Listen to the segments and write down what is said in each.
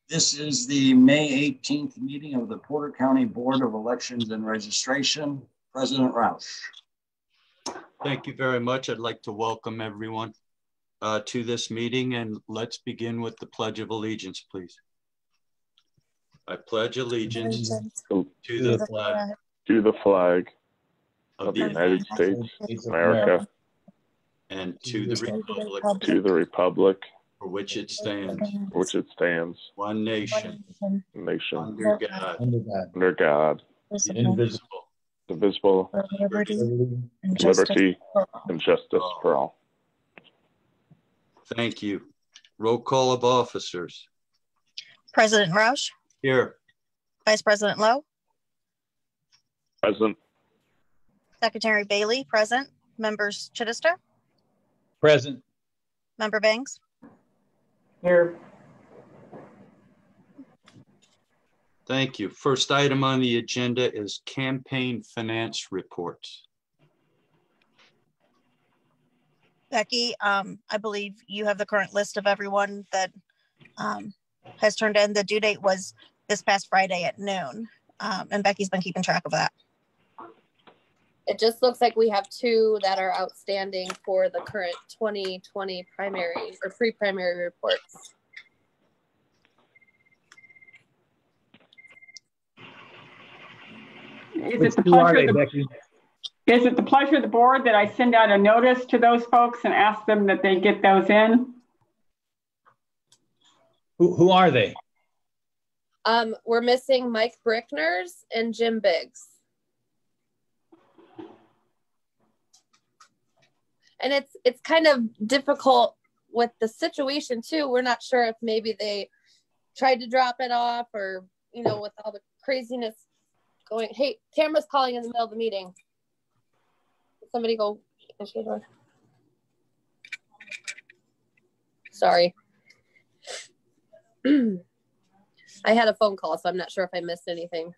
This is the May 18th meeting of the Porter County Board of Elections and Registration. President Roush. Thank you very much. I'd like to welcome everyone to this meeting, and let's begin with the Pledge of Allegiance, please. I pledge allegiance to the flag of the United States of America and to the republic for which it stands, one nation, under God, indivisible, liberty and justice for all. Thank you. Roll call of officers. President Roush. Here. Vice President Lowe. Present. Secretary Bailey, present. Members Chittister. Present. Member Banks. Here. Thank you. First item on the agenda is campaign finance reports. Becky, I believe you have the current list of everyone that has turned in. The due date was this past Friday at noon, and Becky's been keeping track of that. It just looks like we have 2 that are outstanding for the current 2020 primary or pre-primary reports. Is it the pleasure of the board that I send out a notice to those folks and ask them that they get those in? Who are they? We're missing Mike Brickner's and Jim Biggs. And it's kind of difficult with the situation too. We're not sure if maybe they tried to drop it off or, you know, with all the craziness going. Hey, Tamara's calling in the middle of the meeting. Somebody go answer the door. Sorry. I had a phone call, so I'm not sure if I missed anything.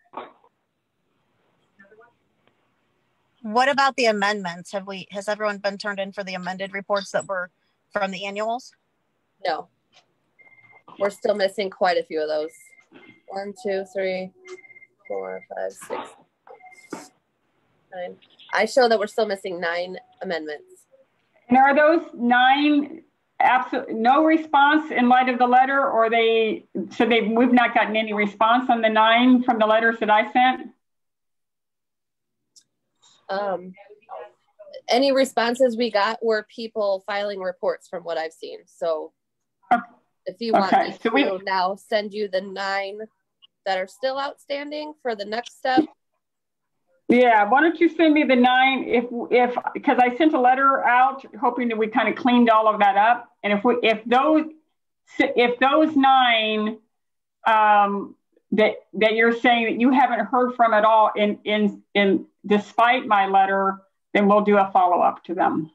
What about the amendments? Has everyone been turned in for the amended reports that were from the annuals? No. We're still missing quite a few of those. 1, 2, 3, 4, 5, 6, 9. I show that we're still missing 9 amendments. And are those 9 absolute no response in light of the letter, or we've not gotten any response on the 9 from the letters that I sent? Any responses we got were people filing reports from what I've seen. So if you want me to now send you the 9 that are still outstanding for the next step. Yeah, why don't you send me the 9 if because I sent a letter out hoping that we kind of cleaned all of that up. And if those 9 that you're saying that you haven't heard from at all in despite my letter, then we'll do a follow-up to them.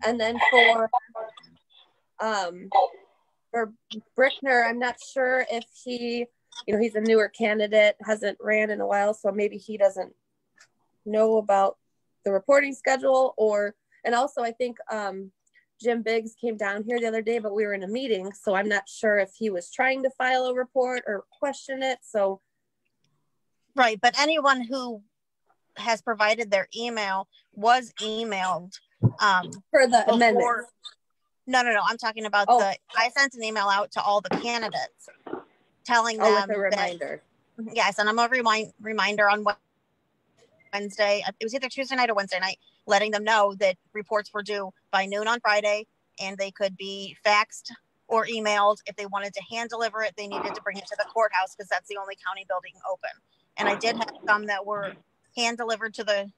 And then for Brickner, I'm not sure if he's a newer candidate, hasn't ran in a while, so maybe he doesn't know about the reporting schedule, and also I think Jim Biggs came down here the other day, but we were in a meeting, so I'm not sure if he was trying to file a report or question it. So, right, but anyone who has provided their email was emailed for the amendment. No, I'm talking about I sent an email out to all the candidates telling them with a reminder. Yeah, I sent them a reminder on Wednesday. It was either Tuesday night or Wednesday night, letting them know that reports were due by noon on Friday, and they could be faxed or emailed. If they wanted to hand deliver it, they needed to bring it to the courthouse because that's the only county building open. And I did have some that were hand delivered to the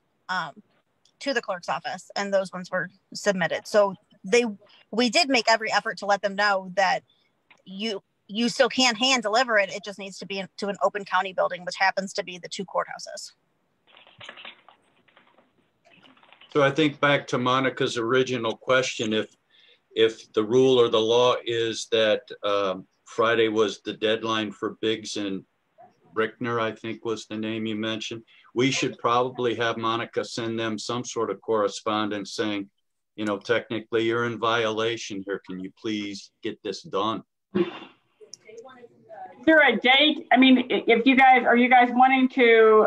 clerk's office, and those ones were submitted. So we did make every effort to let them know that you still can hand deliver it. It just needs to be to an open county building, which happens to be the 2 courthouses. So I think back to Monica's original question, if the rule or the law is that Friday was the deadline for Biggs and Brickner, I think was the name you mentioned, we should probably have Monica send them some sort of correspondence saying, technically you're in violation here. Can you please get this done? Is there a date? I mean, if you guys, are you guys wanting to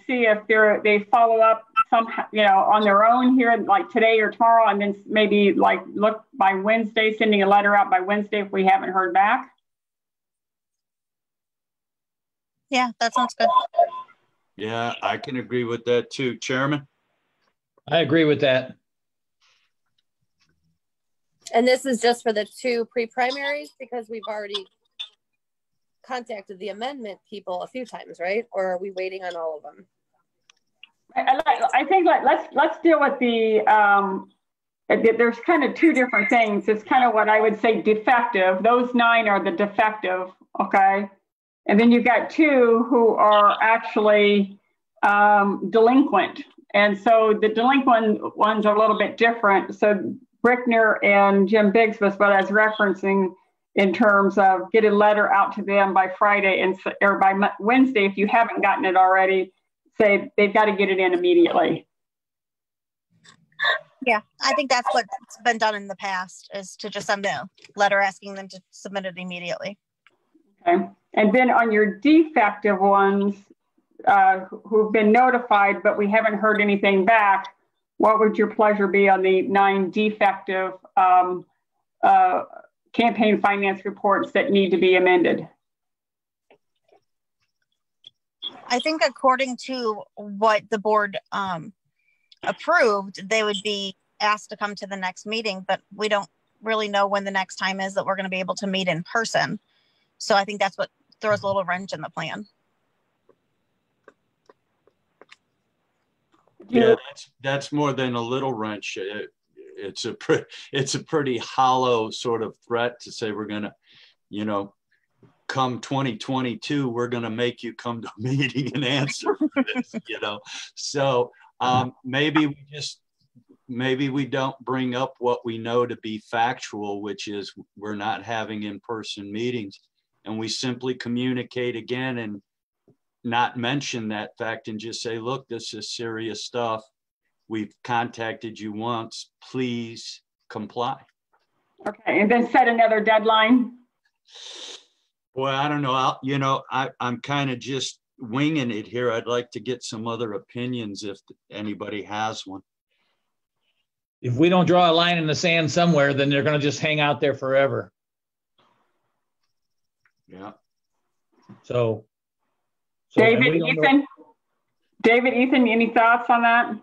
see if they follow up somehow, you know, on their own here, like today or tomorrow, and then maybe like look by Wednesday, sending a letter out by Wednesday if we haven't heard back? Yeah, that sounds good. Yeah, I can agree with that too. Chairman? I agree with that. And this is just for the 2 pre-primaries because we've already contacted the amendment people a few times, right? Or are we waiting on all of them? I think let's deal with the, there's kind of 2 different things. It's kind of what I would say defective. Those 9 are the defective, okay? And then you've got 2 who are actually delinquent. And so the delinquent ones are a little bit different. So Brickner and Jim Biggs was what I was referencing in terms of get a letter out to them by Friday or by Wednesday if you haven't gotten it already. Say they've got to get it in immediately. Yeah, I think that's what's been done in the past, is to just send a letter asking them to submit it immediately. Okay. And then on your defective ones who've been notified, but we haven't heard anything back, what would your pleasure be on the 9 defective campaign finance reports that need to be amended? I think according to what the board approved, they would be asked to come to the next meeting, but we don't really know when the next time is that we're going to be able to meet in person. So I think that's what throws a little wrench in the plan. Yeah, that's more than a little wrench. It's a pretty hollow sort of threat to say we're going to, you know, come 2022, we're going to make you come to a meeting and answer for this, you know. So maybe we don't bring up what we know to be factual, which is we're not having in-person meetings, and we simply communicate again and not mention that fact and just say, look, this is serious stuff. We've contacted you once, please comply. Okay, and then set another deadline. Boy, I don't know. I'm kind of just winging it here. I'd like to get some other opinions if anybody has one. If we don't draw a line in the sand somewhere, then they're going to just hang out there forever. Yeah. So David, Ethan, any thoughts on that?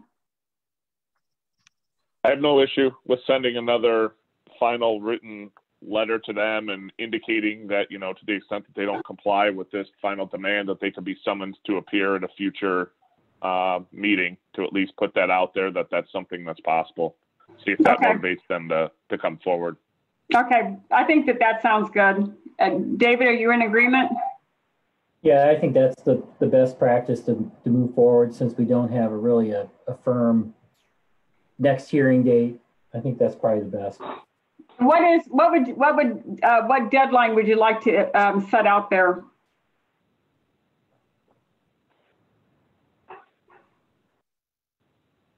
I have no issue with sending another final written letter to them and indicating that, you know, to the extent that they don't comply with this final demand, that they could be summoned to appear at a future meeting, to at least put that out there, that that's something that's possible. See if that motivates them to come forward. Okay, I think that sounds good. David, are you in agreement? Yeah, I think that's the best practice to move forward, since we don't have a firm next hearing date. I think that's probably the best. What deadline would you like to set out there?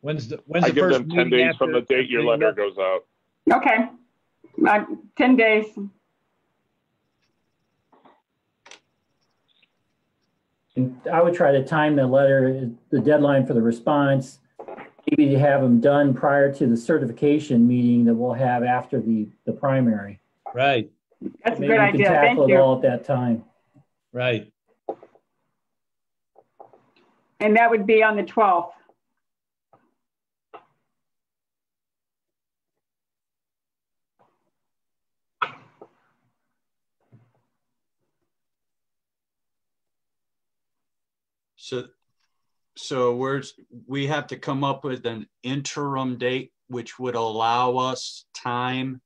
When's the first give them 10 days from the date your letter goes out. Okay, 10 days. And I would try to time the deadline for the response, maybe to have them done prior to the certification meeting that we'll have after the primary. Right. That's maybe a good idea. Thank you. Tackle it all at that time. Right. And that would be on the 12th. So we have to come up with an interim date, which would allow us time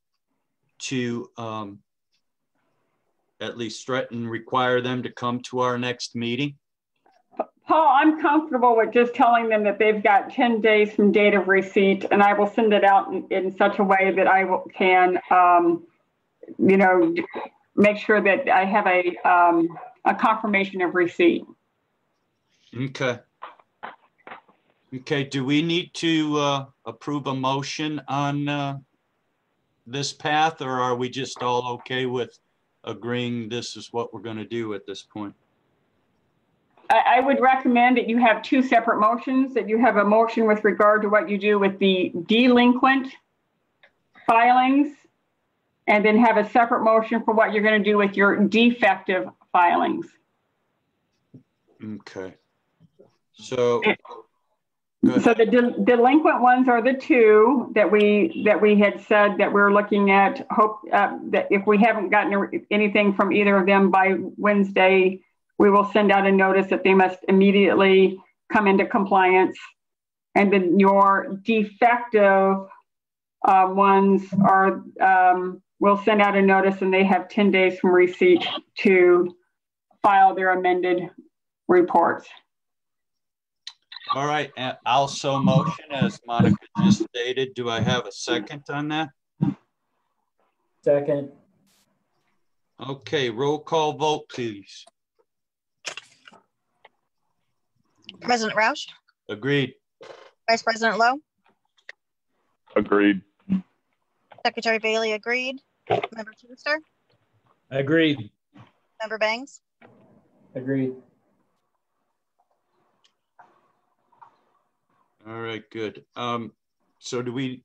to at least threaten, require them to come to our next meeting. Paul, I'm comfortable with just telling them that they've got 10 days from date of receipt, and I will send it out in such a way that I can, you know, make sure that I have a confirmation of receipt. Okay. Okay, do we need to approve a motion on this path, or are we just all okay with agreeing this is what we're going to do at this point? I would recommend that you have two separate motions, that you have a motion with regard to what you do with the delinquent filings, and then have a separate motion for what you're going to do with your defective filings. Okay. So, the delinquent ones are the two that we had said that we're looking at. Hope that if we haven't gotten anything from either of them by Wednesday, we will send out a notice that they must immediately come into compliance. And then your defective ones are, we'll send out a notice and they have 10 days from receipt to file their amended reports. All right, and I'll so motion as Monica just stated. Do I have a second on that? Second. Okay, roll call vote, please. President Roush, Agreed. Vice President Lowe, Agreed. Secretary Bailey agreed. Member Chittister, Agreed. Member Bangs, Agreed. All right, good. So do we,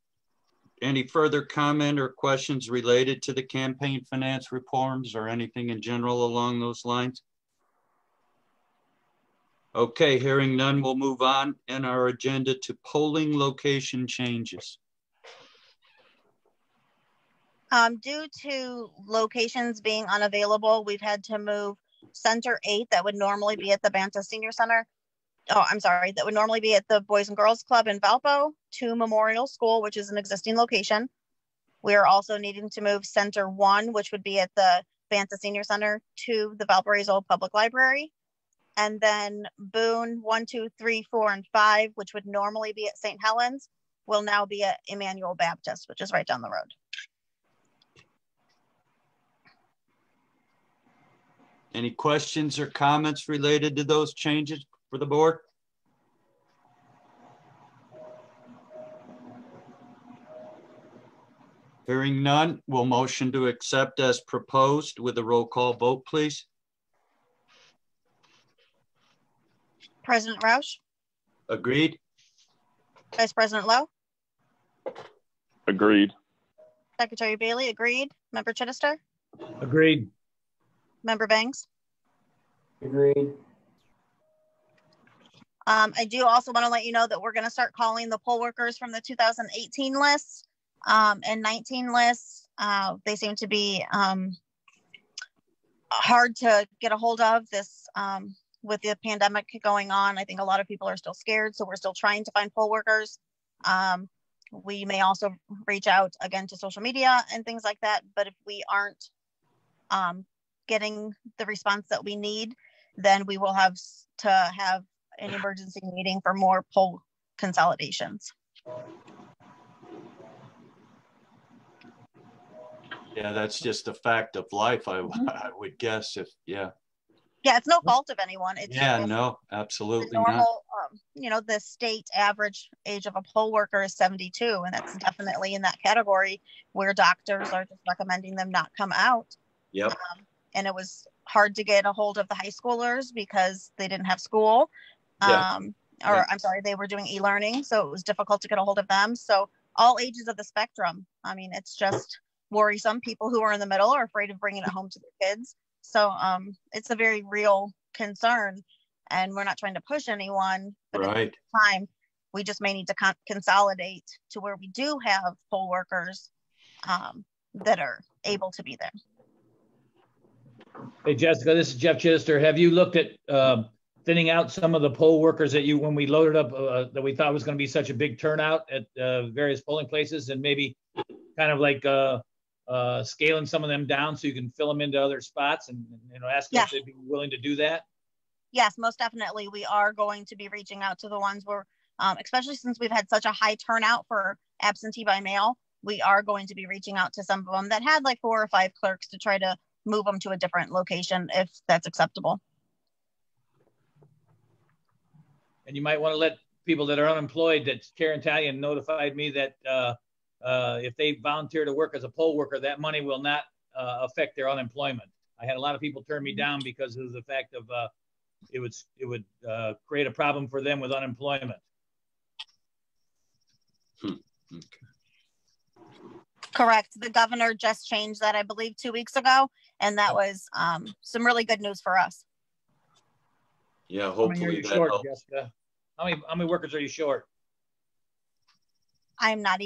any further comment or questions related to the campaign finance reforms or anything in general along those lines? Okay, hearing none, we'll move on in our agenda to polling location changes. Due to locations being unavailable, we've had to move Center 8 that would normally be at the Banta Senior Center. Oh, I'm sorry, that would normally be at the Boys and Girls Club in Valpo to Memorial School, which is an existing location. We are also needing to move Center 1, which would be at the Banta Senior Center, to the Valparaiso Public Library. And then Boone 1, 2, 3, 4, and 5, which would normally be at St. Helens, will now be at Emmanuel Baptist, which is right down the road. Any questions or comments related to those changes for the board? Hearing none, we'll motion to accept as proposed with a roll call vote, please. President Roush, Agreed. Vice President Lowe, Agreed. Secretary Bailey agreed. Member Chittister, Agreed. Member Bangs. Agreed. I do also want to let you know that we're going to start calling the poll workers from the 2018 lists and 19 lists. They seem to be hard to get a hold of this with the pandemic going on. I think a lot of people are still scared, so we're still trying to find poll workers. We may also reach out again to social media and things like that, but if we aren't getting the response that we need, then we will have to have an emergency meeting for more poll consolidations. Yeah, that's just a fact of life, I would guess. Yeah, it's no fault of anyone. It's no, absolutely normal, not. You know, the state average age of a poll worker is 72, and that's definitely in that category where doctors are just recommending them not come out. Yep. And it was hard to get a hold of the high schoolers because they didn't have school. I'm sorry, they were doing e-learning, so it was difficult to get a hold of them. So all ages of the spectrum. I mean, it's just worrisome. People who are in the middle are afraid of bringing it home to their kids. So it's a very real concern, and we're not trying to push anyone, but at the time, we just may need to consolidate to where we do have poll workers that are able to be there. Hey, Jessica, this is Jeff Chittister. Have you looked at thinning out some of the poll workers that when we loaded up, that we thought was going to be such a big turnout at various polling places, and maybe kind of like scaling some of them down so you can fill them into other spots, and ask them if they'd be willing to do that? Yes, most definitely. We are going to be reaching out to the ones where, especially since we've had such a high turnout for absentee by mail, we are going to be reaching out to some of them that had like 4 or 5 clerks to try to move them to a different location if that's acceptable. And you might want to let people that are unemployed, that Karen Talion notified me that if they volunteer to work as a poll worker, that money will not affect their unemployment. I had a lot of people turn me down because of the fact of it would create a problem for them with unemployment. Okay. Correct. The governor just changed that, I believe, 2 weeks ago, and that was some really good news for us. Yeah, hopefully that helps. Jessica? How many workers are you short? I'm not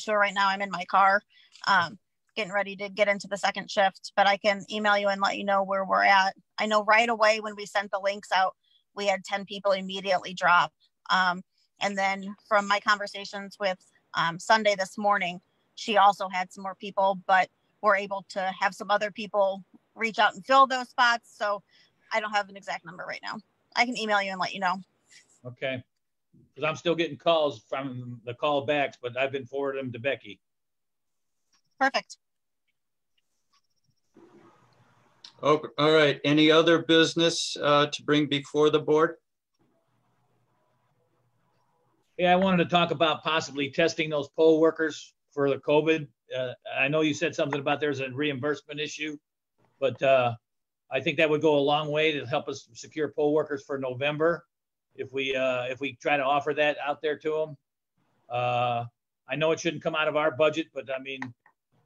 sure right now. I'm in my car, getting ready to get into the second shift, but I can email you and let you know where we're at. I know right away when we sent the links out, we had 10 people immediately drop. And then from my conversations with Sunday this morning, she also had some more people, but we're able to have some other people reach out and fill those spots. So I don't have an exact number right now. I can email you and let you know. Okay. Because I'm still getting calls from the callbacks, but I've been forwarding them to Becky. Perfect. Oh, all right. Any other business to bring before the board? Yeah, I wanted to talk about possibly testing those poll workers for the COVID. I know you said something about there's a reimbursement issue, but I think that would go a long way to help us secure poll workers for November if we try to offer that out there to them. I know it shouldn't come out of our budget, but I mean,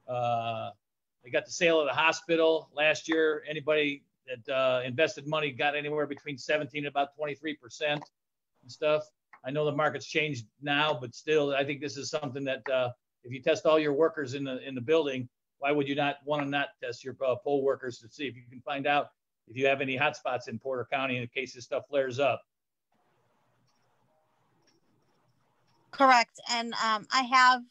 they got the sale of the hospital last year. Anybody that invested money got anywhere between 17 and about 23% and stuff. I know the market's changed now, but still, I think this is something that if you test all your workers in the building, why would you not want to not test your poll workers to see if you can find out if you have any hot spots in Porter County in case this stuff flares up? Correct. And I have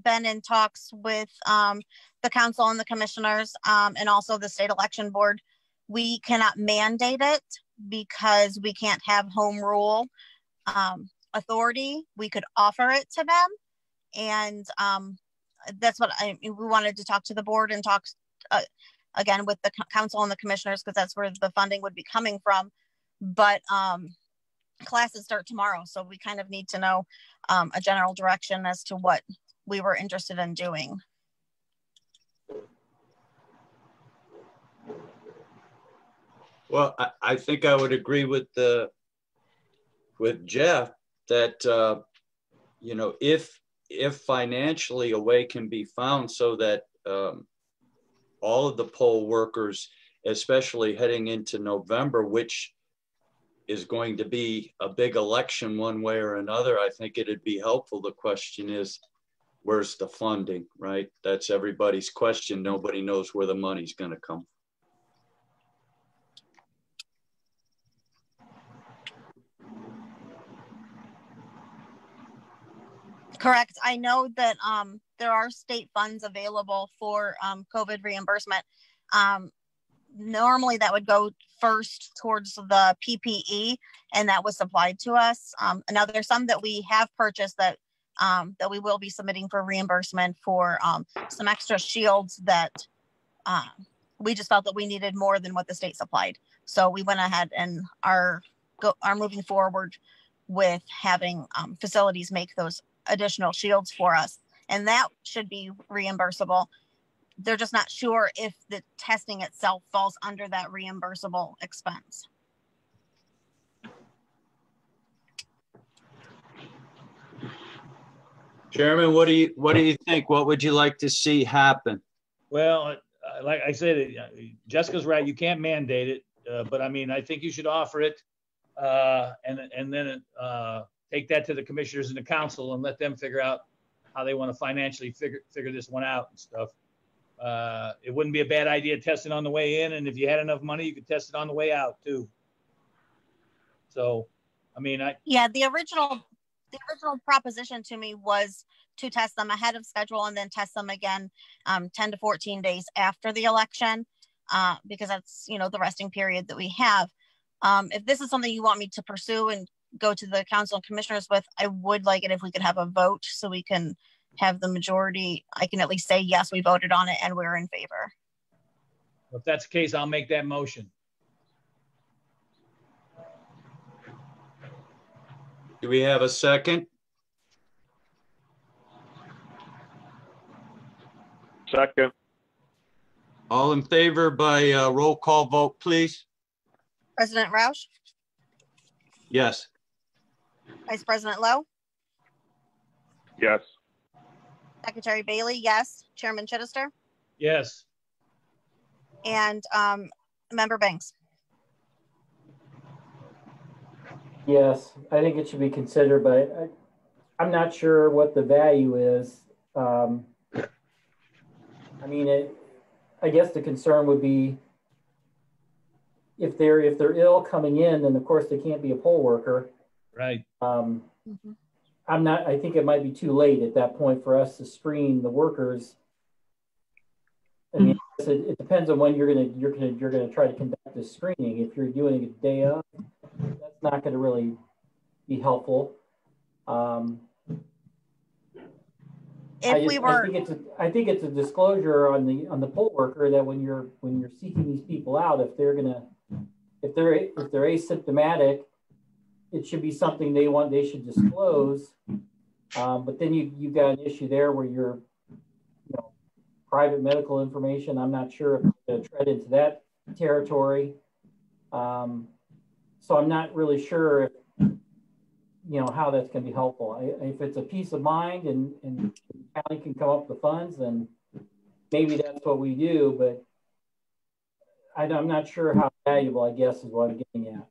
been in talks with the council and the commissioners and also the state election board. We cannot mandate it because we can't have home rule authority. We could offer it to them. And that's what we wanted to talk to the board and talk again with the council and the commissioners, because that's where the funding would be coming from. But classes start tomorrow, so we kind of need to know a general direction as to what we were interested in doing. Well, I think I would agree with Jeff that you know, if financially a way can be found so that all of the poll workers, especially heading into November, which is going to be a big election one way or another, I think it'd be helpful. The question is, where's the funding, right? That's everybody's question. Nobody knows where the money's going to come from. Correct. I know that there are state funds available for COVID reimbursement. Normally that would go first towards the PPE, and that was supplied to us. Now there's some that we have purchased that we will be submitting for reimbursement for some extra shields that we just felt that we needed more than what the state supplied. So we went ahead and are moving forward with having facilities make those additional shields for us, and that should be reimbursable. They're just not sure if the testing itself falls under that reimbursable expense. Chairman, what do you think? What would you like to see happen? Well, like I said, Jessica's right. You can't mandate it, but I mean, I think you should offer it, and then take that to the commissioners and the council and let them figure out how they want to financially figure this one out and stuff. It wouldn't be a bad idea testing on the way in, and if you had enough money, you could test it on the way out too. So, I mean, the original proposition to me was to test them ahead of schedule and then test them again 10 to 14 days after the election, because that's, you know, the resting period that we have. If this is something you want me to pursue and go to the council and commissioners with, I would like it if we could have a vote so we can have the majority. I can at least say, yes, we voted on it and we're in favor. If that's the case, I'll make that motion. Do we have a second? Second. All in favor by roll call vote, please. President Roush, Yes. Vice President Lowe, Yes. Secretary Bailey, yes. Chairman Chittister, Yes. and Member Banks. Yes, I think it should be considered, but I'm not sure what the value is. I mean, I guess the concern would be if they're ill coming in, then of course they can't be a poll worker. Right. I think it might be too late at that point for us to screen the workers. I mean, it depends on when you're gonna try to conduct this screening. If you're doing it a day of, that's not going to really be helpful. I think it's a disclosure on the poll worker that when you're seeking these people out, if they're asymptomatic, it should be something they should disclose. But then you've got an issue there where you're, private medical information. I'm not sure if it's going to tread into that territory. So I'm not really sure if, how that's going to be helpful. If it's a peace of mind and the county can come up with the funds, then maybe that's what we do. But I'm not sure how valuable, I guess, is what I'm getting at.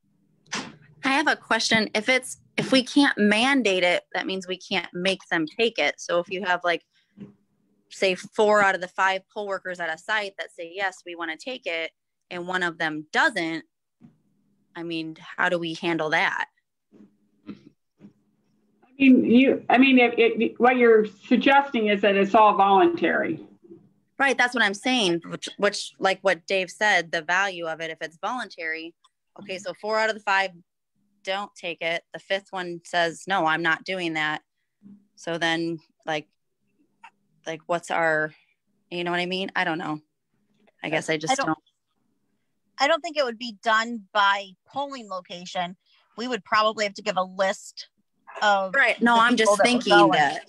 I have a question. If we can't mandate it, that means we can't make them take it. So if you have say 4 out of the 5 poll workers at a site that say, yes, we want to take it, and one of them doesn't, I mean, how do we handle that? What you're suggesting is that it's all voluntary. Right. That's what I'm saying, which like what Dave said, the value of it, if it's voluntary. Okay. So 4 out of the 5 don't take it. The 5th one says, no, I'm not doing that. So then what's our, you know what I mean? I don't know. I guess I just don't. I don't think it would be done by polling location. We would probably have to give a list of. Right. No, I'm just thinking that.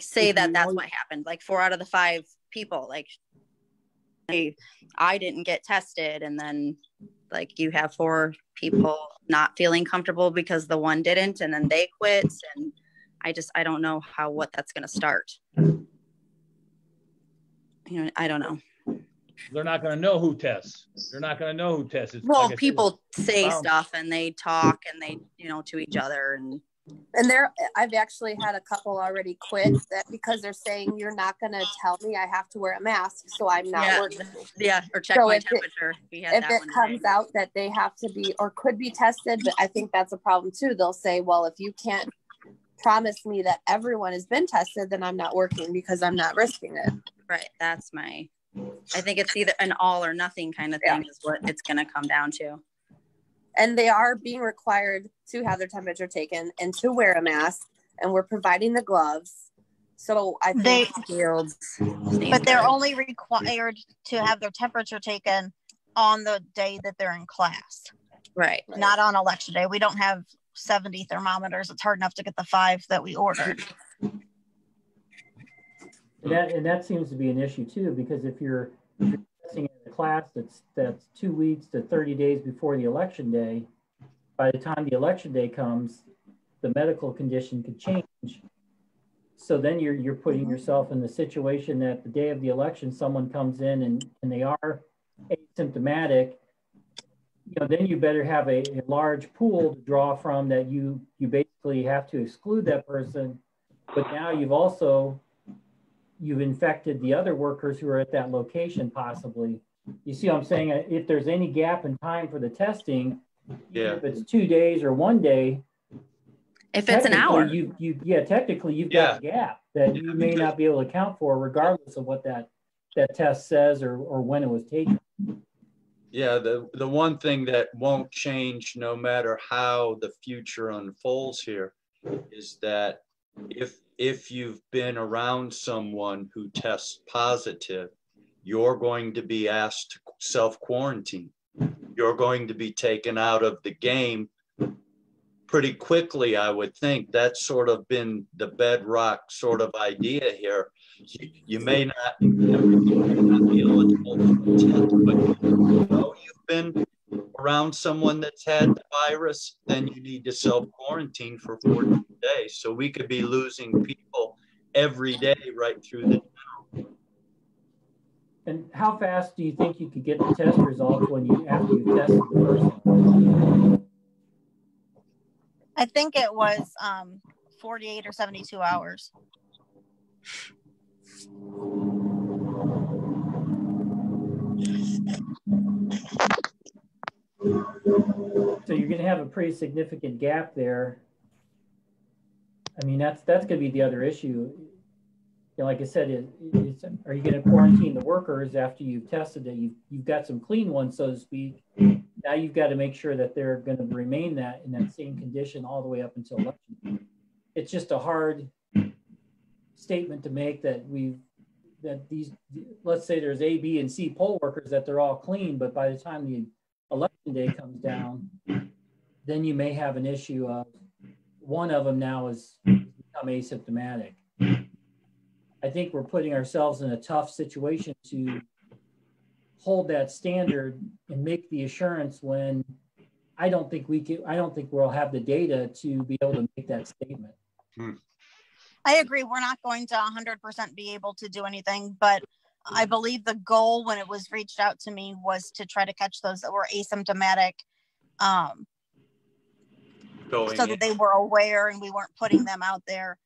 Say that's what happened. 4 out of the 5 people, hey, I didn't get tested. And then you have 4 people not feeling comfortable because the one didn't, and then they quit. And I don't know what that's going to start. I don't know. They're not going to know who tests. It's, well, people say stuff and they talk and they, to each other. And I've actually had a couple already quit that because they're saying you're not going to tell me I have to wear a mask, so I'm not working. Yeah, or check my temperature. If it comes out that they have to be or could be tested, but I think that's a problem too. They'll say, well, if you can't promise me that everyone has been tested, then I'm not working because I'm not risking it. Right. I think it's either an all or nothing kind of thing is what it's going to come down to. And they are being required to have their temperature taken and to wear a mask, and we're providing the gloves. So I think but they're only required to have their temperature taken on the day that they're in class. Right. Not on election day. We don't have 70 thermometers. It's hard enough to get the 5 that we ordered. And that seems to be an issue too, because if you're testing in a class that's 2 weeks to 30 days before the election day, by the time the election day comes, the medical condition could change. So then you're putting yourself in the situation that the day of the election, someone comes in and they are asymptomatic. Then you better have a large pool to draw from that you basically have to exclude that person. But now you've infected the other workers who are at that location possibly. You see what I'm saying? If there's any gap in time for the testing, if it's 2 days or 1 day, if it's an hour, technically you've got a gap that you may not be able to account for regardless of what that test says or when it was taken. Yeah, the one thing that won't change no matter how the future unfolds here is that if you've been around someone who tests positive, you're going to be asked to self-quarantine. You're going to be taken out of the game pretty quickly, I would think. That's sort of been the bedrock sort of idea here. you may not be eligible for test, but you know you've been around someone that's had the virus, then you need to self-quarantine for 14 days. So we could be losing people every day right through the day. And how fast do you think you could get the test results after you tested the person? I think it was 48 or 72 hours. So you're going to have a pretty significant gap there. I mean, that's going to be the other issue. You know, like I said, are you going to quarantine the workers after you've tested it? You've got some clean ones, so to speak. Now you've got to make sure that they're going to remain in that same condition all the way up until election. It's just a hard statement to make that let's say there's A, B, and C poll workers that they're all clean, but by the time the election day comes down, then you may have an issue of one of them now has become asymptomatic. I think we're putting ourselves in a tough situation to hold that standard and make the assurance when I don't think we'll have the data to be able to make that statement. I agree. We're not going to 100% be able to do anything, but I believe the goal when it was reached out to me was to try to catch those that were asymptomatic, so that they were aware and we weren't putting them out there.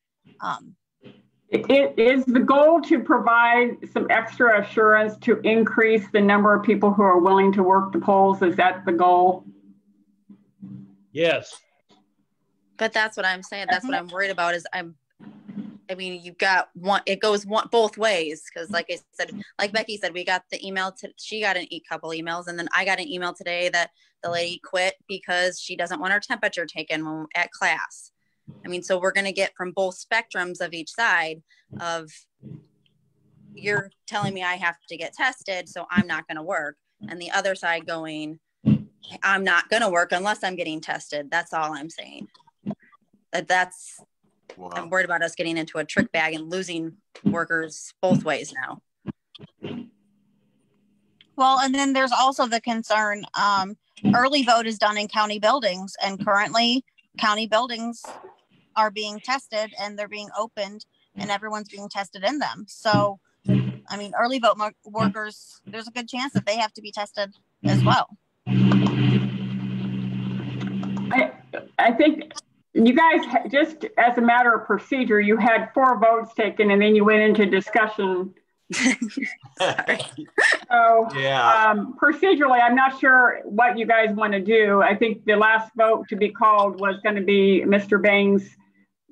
It is the goal to provide some extra assurance to increase the number of people who are willing to work the polls. Is that the goal? Yes. But that's what I'm saying. That's what I'm worried about is I mean, you've got it goes both ways. Cause like I said, like Becky said, we got the email she got a couple emails, and then I got an email today that the lady quit because she doesn't want her temperature taken at class. I mean, so we're going to get from both spectrums of each side of you're telling me I have to get tested, so I'm not going to work. And the other side going, I'm not going to work unless I'm getting tested. That's all I'm saying. Wow. I'm worried about us getting into a trick bag and losing workers both ways now. Well, and then there's also the concern, early vote is done in county buildings, and currently county buildings are being tested and they're being opened and everyone's being tested in them. So, I mean, early vote workers, there's a good chance that they have to be tested as well. I think you guys, just as a matter of procedure, you had 4 votes taken and then you went into discussion. So yeah. Procedurally, I'm not sure what you guys want to do. I think the last vote to be called was going to be Mr. Bangs.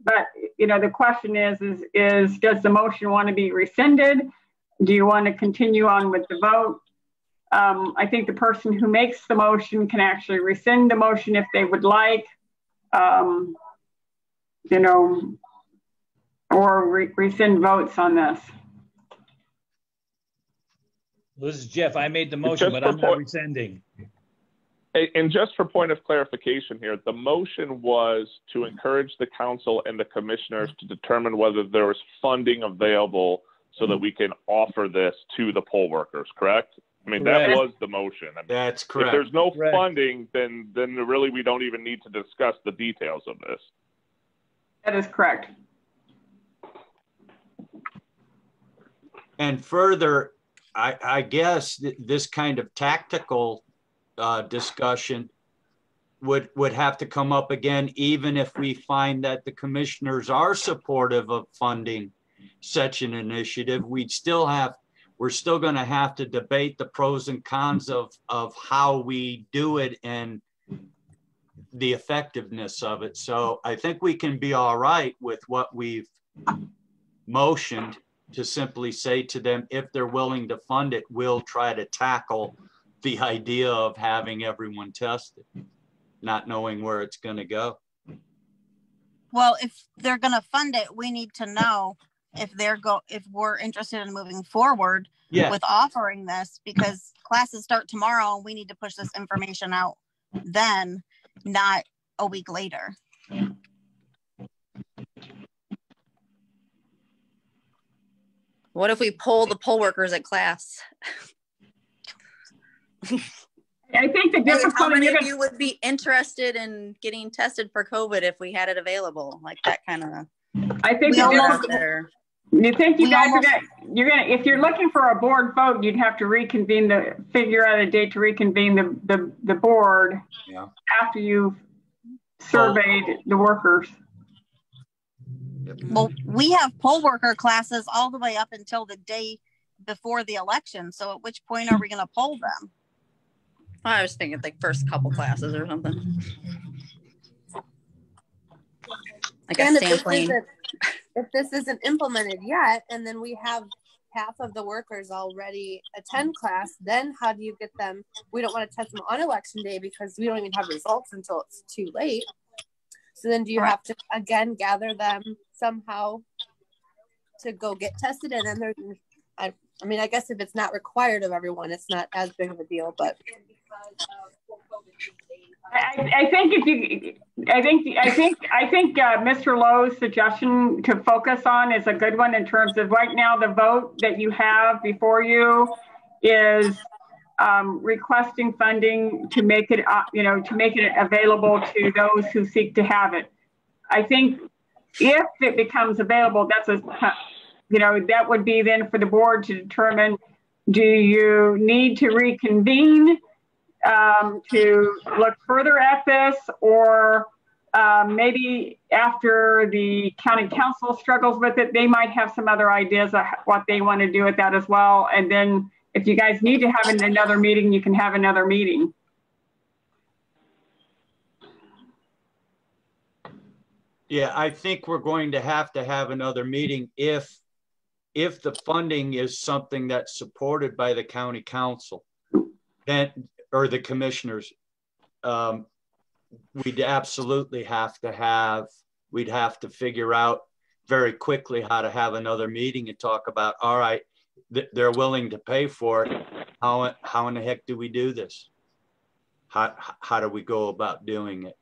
But, you know, the question is does the motion want to be rescinded? Do you want to continue on with the vote? I think the person who makes the motion can actually rescind the motion if they would like, you know, or rescind votes on this. Well, this is Jeff. I made the motion, but I'm not rescinding. And just for point of clarification here, the motion was to encourage the council and the commissioners to determine whether there was funding available so that we can offer this to the poll workers, correct? I mean, correct. That was the motion. I mean, that's correct. If there's no funding, then really we don't even need to discuss the details of this. That is correct. And further, I guess this kind of tactical discussion would have to come up again, even if we find that the commissioners are supportive of funding such an initiative. We're still going to have to debate the pros and cons of how we do it and the effectiveness of it. So I think we can be all right with what we've motioned, to simply say to them, if they're willing to fund it, we'll try to tackle the idea of having everyone tested, not knowing where it's going to go. Well, if they're going to fund it, we need to know if we're interested in moving forward with offering this, because classes start tomorrow and we need to push this information out then, not a week later. What if we poll the poll workers at class? I think the Hey, difference how many of you would be interested in getting tested for COVID if we had it available? Like that kind of. I think you think you guys you're gonna if you're looking for a board vote, you'd have to figure out a date to reconvene the board after you've surveyed the workers. Well, we have poll worker classes all the way up until the day before the election. So at which point are we going to poll them? I was thinking like first couple classes or something. Like a sampling. If this isn't implemented yet, and then we have half of the workers already attend class, then how do you get them? We don't want to test them on election day because we don't even have results until it's too late. So then do you have to, again, gather them somehow to go get tested? And then there's, I mean, I guess if it's not required of everyone, it's not as big of a deal, but. I think Mr. Lowe's suggestion to focus on is a good one in terms of right now the vote that you have before you is requesting funding to make it to make it available to those who seek to have it. I think if it becomes available, that's that would be then for the board to determine, do you need to reconvene to look further at this, or maybe after the county council struggles with it, they might have some other ideas of what they want to do with that as well. And then if you guys need to have another meeting, you can have another meeting. Yeah, I think we're going to have another meeting if the funding is something that's supported by the county council, then or the commissioners. We'd absolutely we'd have to figure out very quickly how to have another meeting and talk about, all right, they're willing to pay for it. How in the heck do we do this? How do we go about doing it?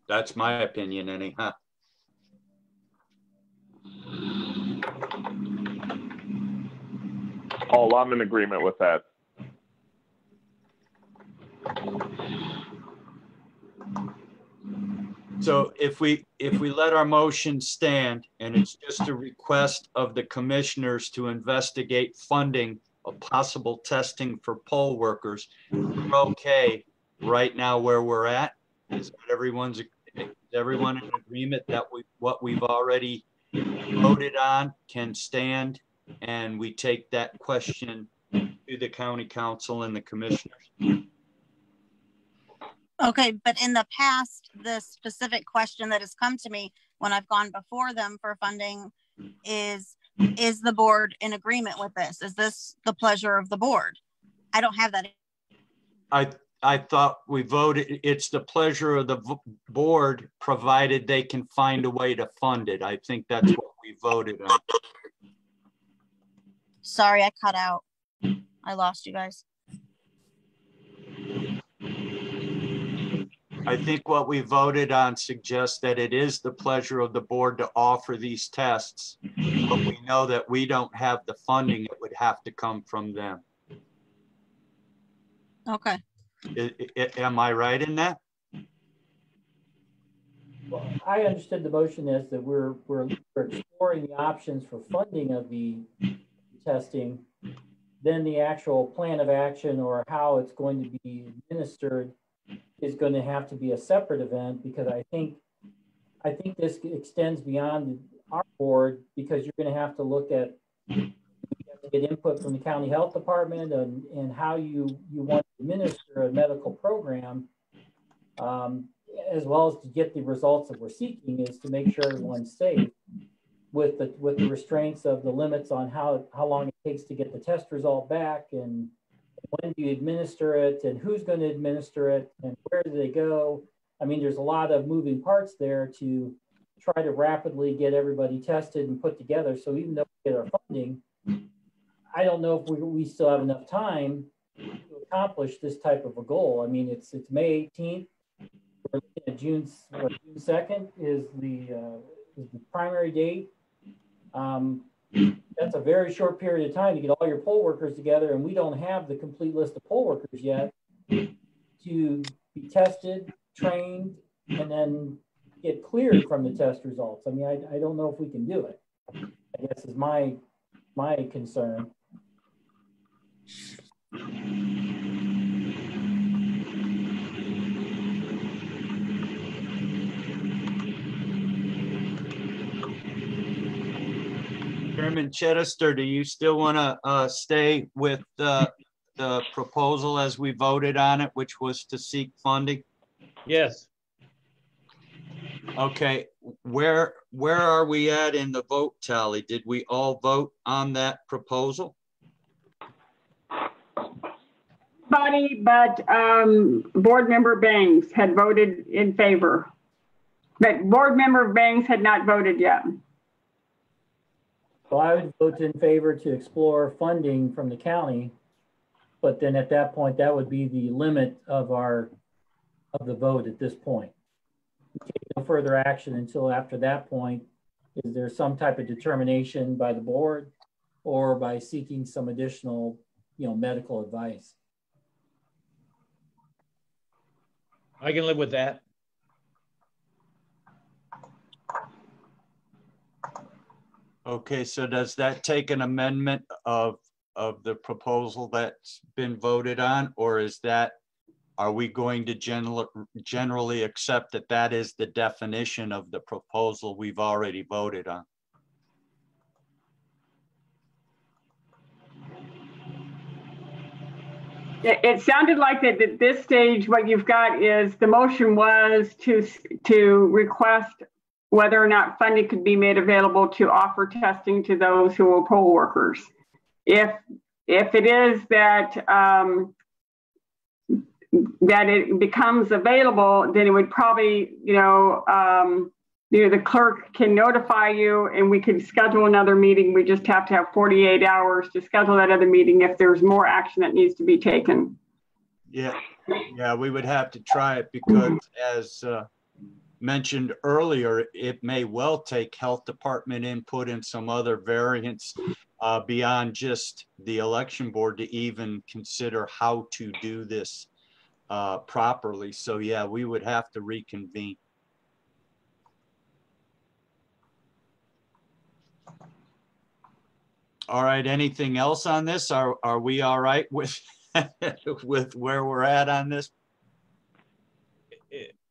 That's my opinion anyhow. Paul, I'm in agreement with that. So if we let our motion stand and it's just a request of the commissioners to investigate funding of possible testing for poll workers, we're okay right now where we're at. Is everyone in agreement that what we've already voted on can stand, and we take that question to the county council and the commissioners? Okay, but in the past, the specific question that has come to me when I've gone before them for funding is the board in agreement with this? Is this the pleasure of the board? I don't have that. I thought we voted, it's the pleasure of the board, provided they can find a way to fund it. I think that's what we voted on. Sorry, I cut out. I lost you guys. I think what we voted on suggests that it is the pleasure of the board to offer these tests, but we know that we don't have the funding. It would have to come from them. Okay. Am I right in that? Well, I understood the motion as that we're exploring the options for funding of the testing. Then the actual plan of action or how it's going to be administered is going to have to be a separate event, because I think this extends beyond our board, because you're going to have to look at, you have to get input from the county health department and how you want to administer a medical program, as well as to get the results that we're seeking, is to make sure everyone's safe with the restraints of the limits on how long it takes to get the test result back, and when do you administer it, and who's going to administer it, and where do they go? I mean, there's a lot of moving parts there to try to rapidly get everybody tested and put together. So even though we get our funding, I don't know if we still have enough time to accomplish this type of a goal. I mean, it's May 18th. We're looking at June 2nd is the primary date. That's a very short period of time to get all your poll workers together, and we don't have the complete list of poll workers yet to be tested, trained, and then get cleared from the test results. I mean, I don't know if we can do it, I guess is my concern. Chairman Chittister, do you still want to stay with the proposal as we voted on it, which was to seek funding? Yes. Okay, where are we at in the vote tally? Did we all vote on that proposal? But Board Member Bangs had voted in favor. But Board Member Bangs had not voted yet. So I would vote in favor to explore funding from the county, but then at that point, that would be the limit of the vote at this point. We take no further action until after that point. Is there some type of determination by the board or by seeking some additional, medical advice? I can live with that. Okay, so does that take an amendment of the proposal that's been voted on, or are we going to generally accept that that is the definition of the proposal we've already voted on? It sounded like that at this stage, what you've got is the motion was to request whether or not funding could be made available to offer testing to those who are poll workers. If it is that that it becomes available, then it would probably, the clerk can notify you and we can schedule another meeting. We just have to have 48 hours to schedule that other meeting if there's more action that needs to be taken. Yeah, we would have to try it because as mentioned earlier, it may well take health department input and some other variants beyond just the election board to even consider how to do this properly. So yeah, we would have to reconvene. All right, anything else on this? Are we all right with with where we're at on this?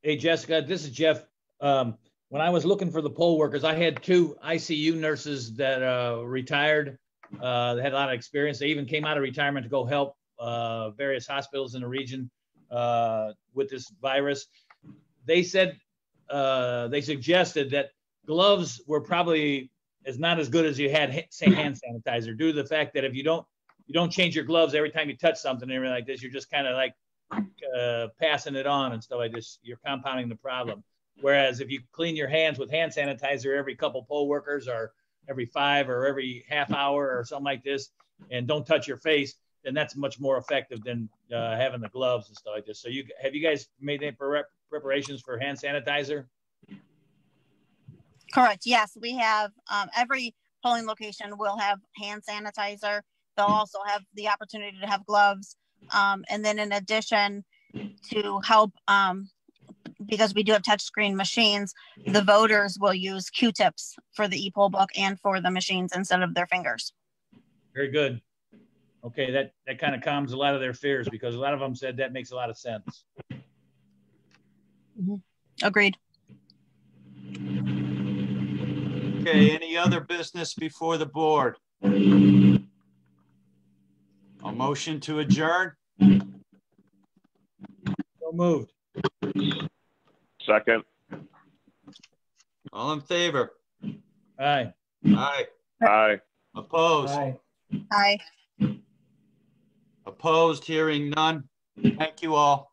Hey, Jessica, this is Jeff. When I was looking for the poll workers, I had 2 ICU nurses that retired. They had a lot of experience. They even came out of retirement to go help various hospitals in the region with this virus. They said, they suggested that gloves were probably not as good as you had hand sanitizer, due to the fact that if you don't change your gloves every time you touch something and everything like this, you're just kind of like passing it on and stuff like this. You're compounding the problem. Whereas if you clean your hands with hand sanitizer every couple poll workers or every 5 or every half hour or something like this, and don't touch your face, then that's much more effective than having the gloves and stuff like this. So have you guys made any preparations for hand sanitizer? Correct. Yes, we have every polling location will have hand sanitizer. They'll also have the opportunity to have gloves. And then in addition to help, because we do have touchscreen machines, the voters will use Q-tips for the e-poll book and for the machines instead of their fingers. Very good. Okay, that kind of calms a lot of their fears, because a lot of them said that makes a lot of sense. Mm-hmm. Agreed. Okay, any other business before the board? A motion to adjourn? So moved. Second. All in favor? Aye. Aye. Aye. Opposed? Aye. Aye. Opposed, hearing none. Thank you all.